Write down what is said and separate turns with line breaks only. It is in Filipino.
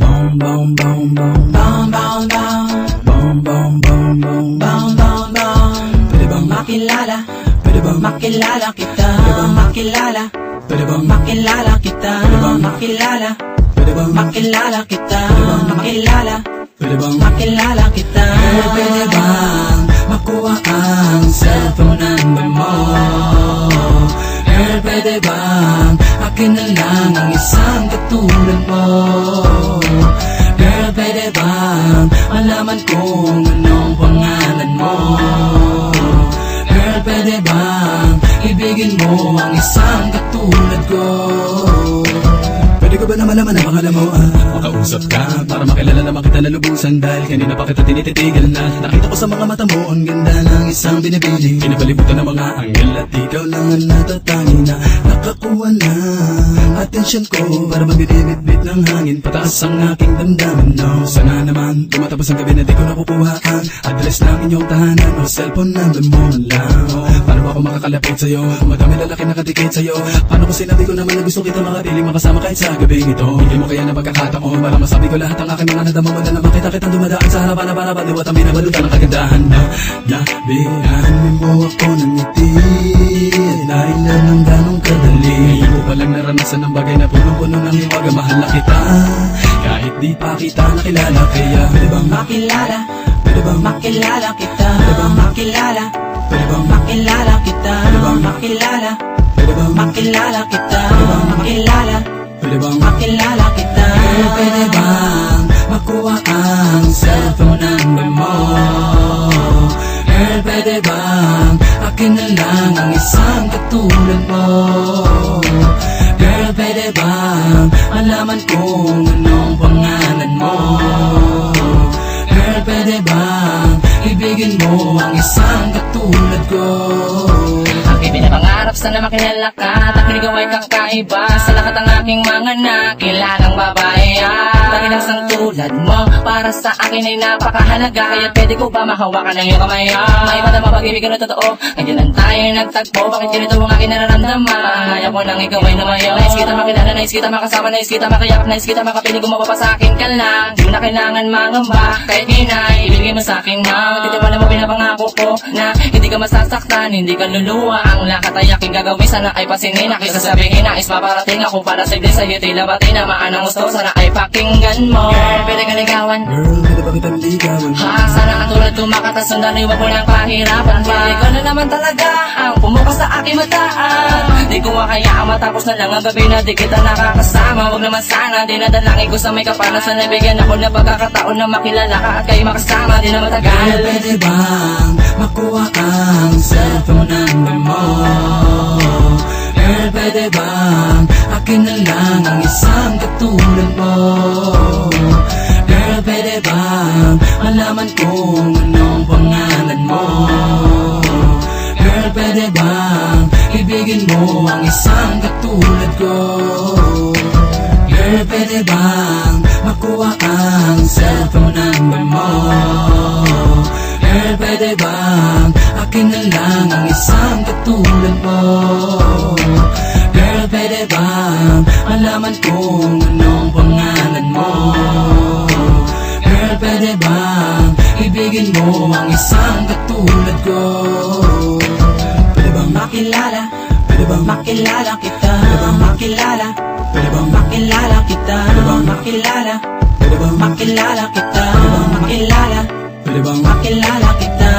Boom boom boom boom
Bang bang bang
Boom boom boom boom
Bang bang bang
Pwede bang
Makilala
Pwede bang
Makilala kita Makilala
Pwede bang
Makilala kita Makilala
Pwede bang
Makilala kita Makilala
Pwede bang
Makilala kita
Pwede bang makuha ang cellphone number mo? Girl, pwede bang akin na lang ang isang katulad mo? Girl, pwede bang malaman kung anong pangalan mo? Girl, pwede bang ibigin mo ang isang katulad ko? Pwede ko ba naman naman ang pangalan mo? Makausap ka para makilala naman kita na lubusan. Dahil kanina pa kita tinititigal na nakita ko sa mga mata mo ang ganda ng isang binibili. Pinapalibutan ng mga anghel at ikaw lang ang natatangi na nakakuha na atensyon ko. Para magbibit-bit ng hangin pataas ang aking damdamin. No, sana naman tumatapos ang gabi na di ko nakukuha ang address ng inyong tahanan o cellphone number mo lang. Paano ba ako makakalapit sa'yo? Kung madami lalaki nakadikit sa'yo, paano ko sinabi ko naman na gusto kita makapiling makasama kahit sa gabing ito? Hindi mo kaya na magkakataon para masabi ko lahat ang aking mga nadama mo na naman kita-kitang dumadaan sa harapan na para baliwat ang binabalutan ng kagandahan na nabihan mo ako ng ngiti at nailan ng ganong kadali. Ngayon ko palang naranasan ng bagay na punong-puno ng hiwaga. Mahal na kita kahit di pa kita nakilala. Kaya pwede bang
Makilala
pwede bang
Makilala kita Makilala
pwede bang
Makilala kita Makilala
pwede bang
Makilala kita Makilala
pwede bang
Makilala kita
pwede bang makuha ang cellphone number mo? Girl, pwede bang akin na lang ang isang katulad mo? Girl, pwede bang alaman kung anong pangalan mo? Girl, pwede bang ibigin mo ang isang katulad ko?
Aking pinapangarap sana makilala ka at ikaw ay kakaiba sa lahat ng aking mga nakilalang babae. Dahil ang isang tulad mo para sa akin ay napakahalaga. Kaya pwede ko ba mahawakan ng iyong kamay? May madama pag-ibig na totoo, ngayon lang tayo nagtagpo. Bakit ganito ang aking nararamdaman? Ayaw ko nang ikaw ay lumayo. Nais kita makilala, nais kita makasama, nais kita makayakap, nais kita makapiling. Gumawa pa sa akin ka lang, di mo na kailangan mangamba. Kahit hinay, ibigay mo sa akin na titiwala mo pinapangako ko na hindi ka masasaktan, hindi ka luluwa. Ang lahat ay aking gagawin, sana ay pasinin. Kaysa sabihin nais maparating ako para sa ibig sa'yo tila bati na maanang gusto. Sana ay pakinggan mo. Girl, pwede ka ligawan.
Girl, pwede ba kitang ligawan?
Sana katulad tumakas sundan, iwan ko ng pahirapan pa. Ikaw na naman talaga ang pumukas sa aking mata. Di ko makayaan matapos na lang ang gabi na di kita nakakasama. Huwag naman sana, dinadalangin ko sa may kapana. Sana bigyan ako na pagkakataon na makilala ka at kayo makasama. Di na matagal.
Girl, pwede bang makuha ang cellphone number mo? Girl, pwede bang akin na lang ang isang katulad mo? Girl, pwede bang malaman kung anong pangalan mo? Girl, pwede bang ibigin mo ang isang katulad ko? Girl, pwede bang makuha ang cellphone number mo? Girl, pwede bang akin na lang ang isang katulad mo? Girl, pwede bang malaman kung anong pangalan mo? Girl, pwede bang ibigin mo ang isang katulad ko? Pwede bang
Makilala
pwede bang
Makilala kita Makilala
pwede bang
Makilala kita Makilala
pwede bang
Makilala kita Makilala
pwede bang
Makilala kita